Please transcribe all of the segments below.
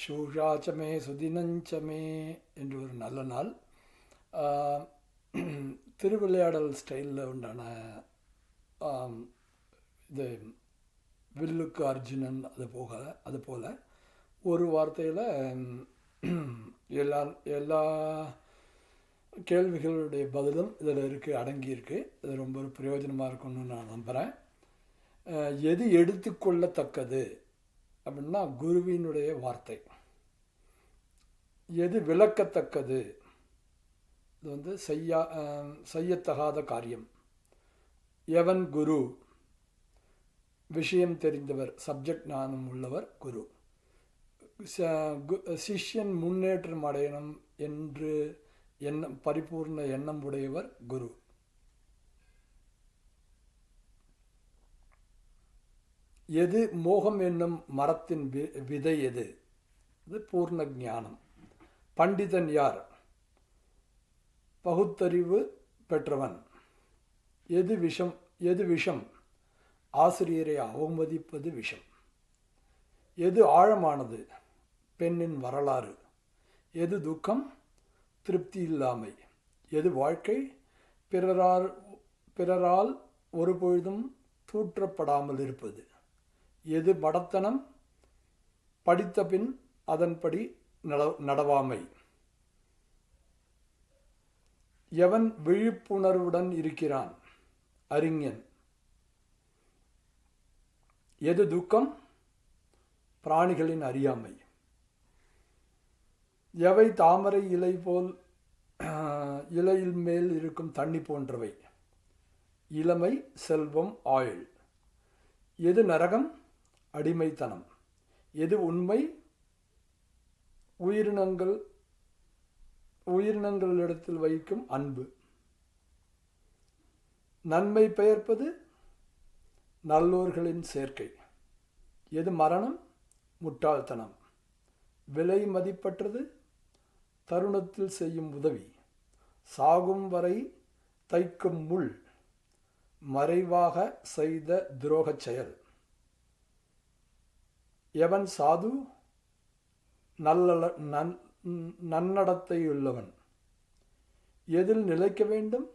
ஷூஷாச்சமே சுதினஞ்சமே என்று ஒரு நல்ல நாள். ஆஹ், திருவிளையாடல் ஸ்டைலில் உண்டான ஆம், இது வில்லுக்கு அர்ஜுனன் அது போல் ஒரு வார்த்தையில் எல்லா எல்லா கேள்விகளுடைய பதிலும் இதில் அடங்கியிருக்கு. இது ரொம்ப ஒரு பிரயோஜனமாக இருக்கும்னு நான் நம்புகிறேன். எது எடுத்துக்கொள்ளத்தக்கது அப்படின்னா குருவினுடைய வார்த்தை. எது விளக்கத்தக்கது, இது செய்யத்தகாத காரியம். எவன் குரு, விஷயம் தெரிந்தவர், சப்ஜெக்ட் ஞானம் உள்ளவர் குரு. சிஷ்யன் முன்னேற்றம் அடையணும் என்று பரிபூர்ண எண்ணம் உடையவர் குரு. எது மோகம் என்னும் மரத்தின் விதை, எது? இது பூர்ண ஞானம். பண்டிதன் யார்? பகுத்தறிவு பெற்றவன். எது விஷம்? ஆசிரியரை அவமதிப்பது விஷம். எது ஆழமானது? பெண்ணின் வரலாறு. எது துக்கம்? திருப்தி இல்லாமை. எது வாழ்க்கை? பிறரால் ஒருபொழுதும் தூற்றப்படாமல் இருப்பது. எது மடத்தனம்? படித்த பின் அதன்படி நடவாமை. எவன் விழிப்புணர்வுடன் இருக்கிறான்? அறிஞன். எது துக்கம்? பிராணிகளின் அறியாமை. எவை தாமரை இலை போல் இலையில் மேல் இருக்கும் தண்ணி போன்றவை? இளமை, செல்வம், ஆயுள். எது நரகம்? அடிமைத்தனம். எது உண்மை? உயிரினங்களிடத்தில் வைக்கும் அன்பு. நன்மை பெயர்ப்பது? நல்லோர்களின் சேர்க்கை. எது மரணம்? முட்டாள்தனம். விலை மதிப்பற்றது? தருணத்தில் செய்யும் உதவி. சாகும் வரை தைக்கும் முள். மறைவாக செய்த துரோகச் செயல். எவன் சாது? நன்னடத்தையுள்ளவன். எதில் நிலைக்க வேண்டும்?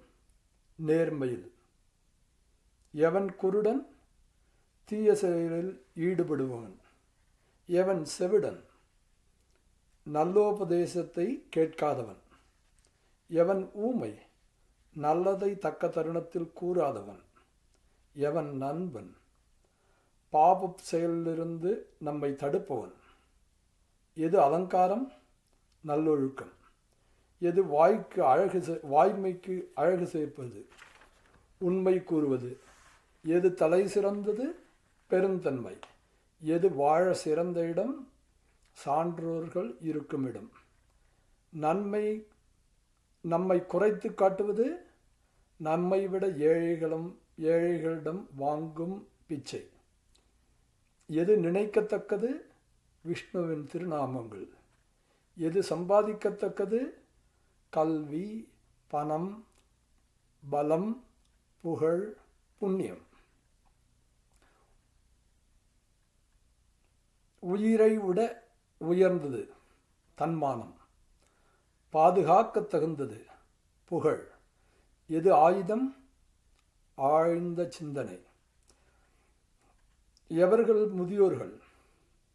நேர்மையில். எவன் குருடன்? தீய செயலில் ஈடுபடுபவன். எவன் செவிடன்? நல்லோபதேசத்தை கேட்காதவன். எவன் ஊமை? நல்லதை தக்க தருணத்தில் கூறாதவன். எவன் நண்பன்? பாப செயலிலிருந்து நம்மை தடுப்பவன். எது அலங்காரம்? நல்லொழுக்கம். எது வாய்மைக்கு அழகு சேர்ப்பது? உண்மை கூறுவது. எது தலை சிறந்தது? பெருந்தன்மை. எது வாழ சிறந்த இடம்? சான்றோர்கள் இருக்கும் இடம். நம்மை குறைத்து காட்டுவது? நம்மை விட ஏழைகளிடம் வாங்கும் பிச்சை. எது நினைக்கத்தக்கது? விஷ்ணுவின் திருநாமங்கள். எது சம்பாதிக்கத்தக்கது? கல்வி, பணம், பலம், புகழ், புண்ணியம். உயிரை விட உயர்ந்தது தன்மானம். பாதுகாக்க தகுந்தது புகழ். எது ஆயுதம்? ஆழ்ந்த சிந்தனை. எவர்கள் முதியோர்கள்?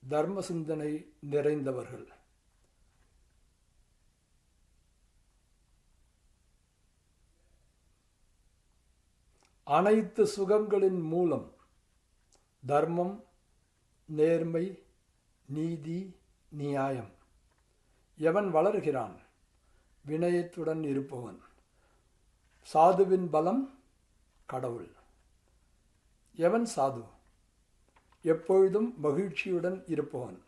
தர்ம சிந்தனை நிறைந்தவர்கள். அனைத்து சுகங்களின் மூலம் தர்மம், நேர்மை, நீதி, நியாயம். எவன் வளர்கிறான்? வினயத்துடன் இருப்பவன். சாதுவின் பலம்? கடவுள். எவன் சாது? எப்பொழுதும் மகிழ்ச்சியுடன் இருப்பவன்.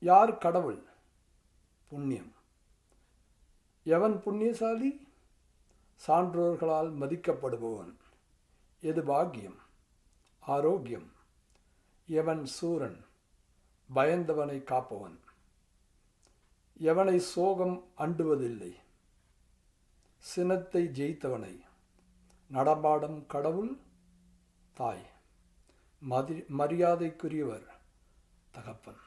யார் கடவுள்? புண்ணியம். எவன் புண்ணியசாலி? சான்றோர்களால் மதிக்கப்படுபவன். எது பாக்கியம்? ஆரோக்கியம். எவன் சூரன்? பயந்தவனை காப்பவன். எவனை சோகம் அண்டுவதில்லை? சினத்தை ஜெயித்தவனை. நடமாடும் கடவுள் தாய். மரியாதைக்குரியவர் தகப்பன்.